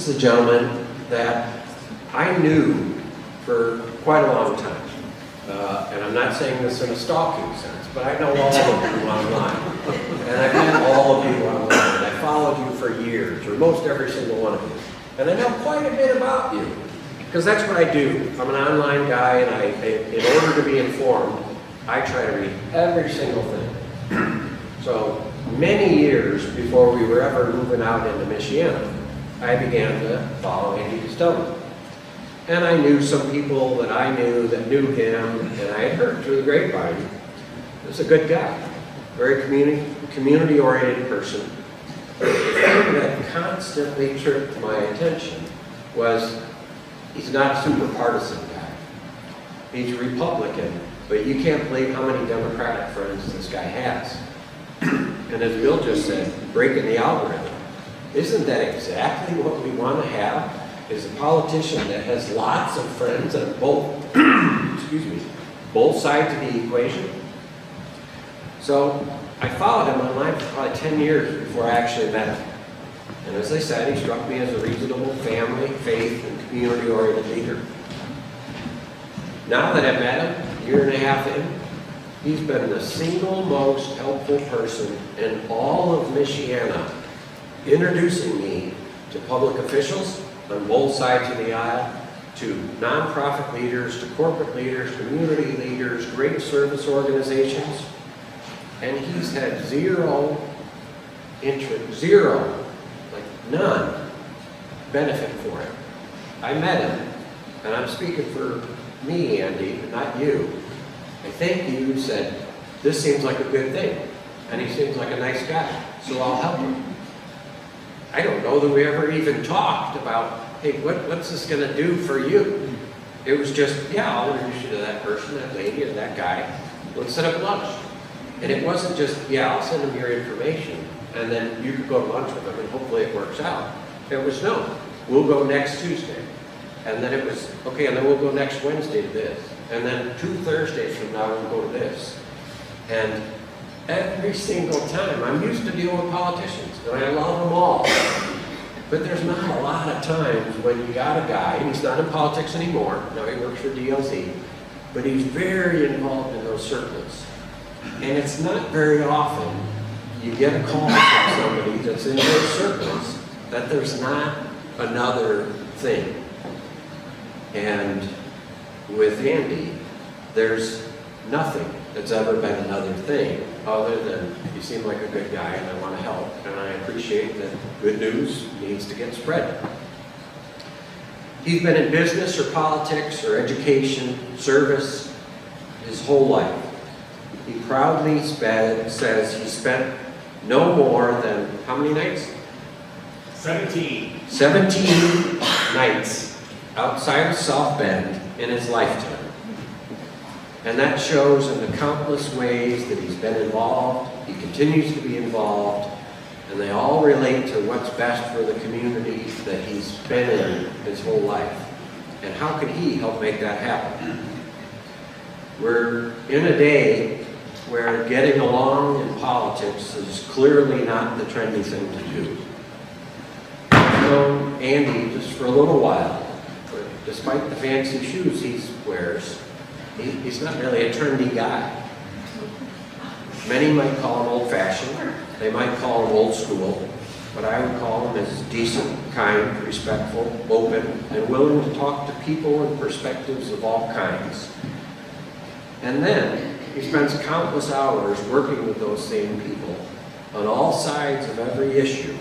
is a gentleman that I knew for quite a long time. And I'm not saying this in a stalking sense, but I know all of you online. And I've met all of you online. And I followed you for years, or most every single one of you. And I know quite a bit about you, because that's what I do. I'm an online guy, and in order to be informed, I try to read every single thing. So many years before we were ever moving out into Michiana, I began to follow Andy Kostielney. And I knew some people that I knew that knew him, and I had heard through the grapevine. He was a good guy, very community-oriented person. The thing that constantly tripped my attention was he's not a super partisan guy. He's a Republican, but you can't believe how many Democratic friends this guy has. And as Bill just said, breaking the algorithm. Isn't that exactly what we want to have? Is a politician that has lots of friends on both, excuse me, both sides of the equation. So I followed him online for probably 10 years before I actually met him. And as I said, he struck me as a reasonable family, faith, and community-oriented leader. Now that I've met him, a year and a half in, he's been the single most helpful person in all of Michiana, introducing me to public officials on both sides of the aisle, to nonprofit leaders, to corporate leaders, community leaders, great service organizations. And he's had zero interest, none benefit for him. I met him, and I'm speaking for me, Andy, but not you. I think you said, this seems like a good thing, and he seems like a nice guy, so I'll help him. I don't know that we ever even talked about, hey, what's this going to do for you? It was just, yeah, I'll introduce you to that person, that lady, and that guy. Let's set up lunch. And it wasn't just, yeah, I'll send them your information, and then you could go to lunch with them, and hopefully it works out. It was, no, we'll go next Tuesday. And then it was, okay, and then we'll go next Wednesday to this. And then 2 Thursdays from now, we'll go to this. And every single time, I'm used to dealing with politicians, and I love them all. But there's not a lot of times when you got a guy, and he's not in politics anymore, now he works for DLZ, but he's very involved in those circles. And it's not very often you get a call from somebody that's in those circles that there's not another thing. And with Andy, there's nothing that's ever been another thing other than you seem like a good guy and I want to help, and I appreciate that good news needs to get spread. He's been in business or politics or education, service, his whole life. He proudly says he spent no more than, how many nights? 17. 17 nights outside of South Bend in his lifetime. And that shows in the countless ways that he's been involved, he continues to be involved, and they all relate to what's best for the community that he's been in his whole life. And how can he help make that happen? We're in a day where getting along in politics is clearly not the trendy thing to do. I've known Andy just for a little while, but despite the fancy shoes he wears, he's not really a trendy guy. Many might call him old-fashioned, they might call him old school, but I would call him as decent, kind, respectful, open, and willing to talk to people and perspectives of all kinds. And then he spends countless hours working with those same people on all sides of every issue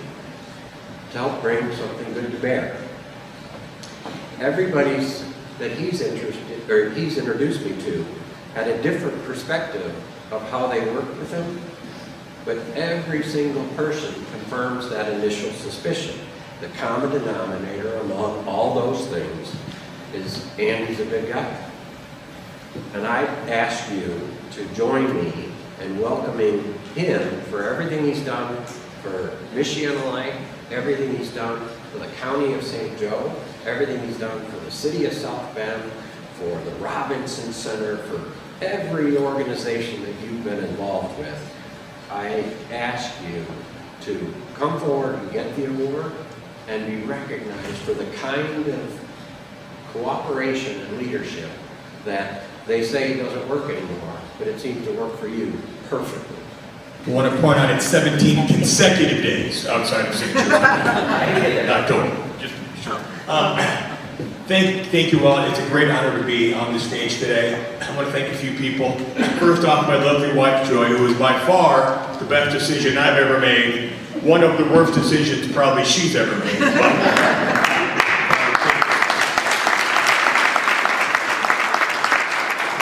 to help bring something good to bear. Everybody's that he's introduced me to had a different perspective of how they worked with him, but every single person confirms that initial suspicion. The common denominator among all those things is Andy's a good guy. And I ask you to join me in welcoming him for everything he's done for GreatNewsLife, everything he's done for the County of St. Joe, everything he's done for the City of South Bend, for the Robinson Center, for every organization that you've been involved with. I ask you to come forward and get the award, and be recognized for the kind of cooperation and leadership that they say doesn't work anymore, but it seems to work for you perfectly. I want to point out it's 17 consecutive days outside of St. Jude. Not total, just sure. Thank you all. It's a great honor to be on the stage today. I want to thank a few people. First off, my lovely wife, Joy, who is by far the best decision I've ever made. One of the worst decisions probably she's ever made.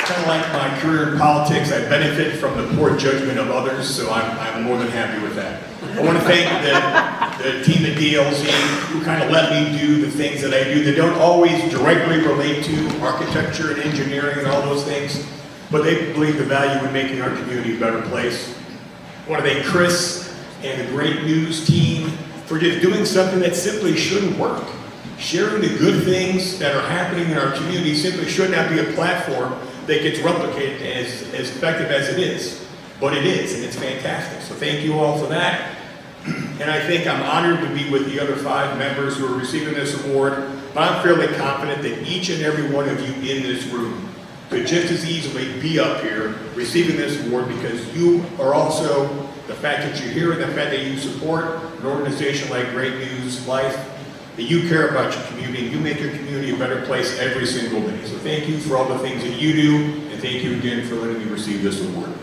Kind of like my career in politics, I benefit from the poor judgment of others, so I'm more than happy with that. I want to thank the team at DLC who kind of let me do the things that I do that don't always directly relate to architecture and engineering and all those things, but they believe the value in making our community a better place. I want to thank Chris and the Great News team for just doing something that simply shouldn't work. Sharing the good things that are happening in our community simply should not be a platform that gets replicated as effective as it is. But it is, and it's fantastic. So thank you all for that. And I think I'm honored to be with the other 5 members who are receiving this award, but I'm fairly confident that each and every one of you in this room could just as easily be up here receiving this award because you are also, the fact that you're here and the fact that you support an organization like GreatNewsLife, that you care about your community, and you make your community a better place every single day. So thank you for all the things that you do, and thank you again for letting me receive this award.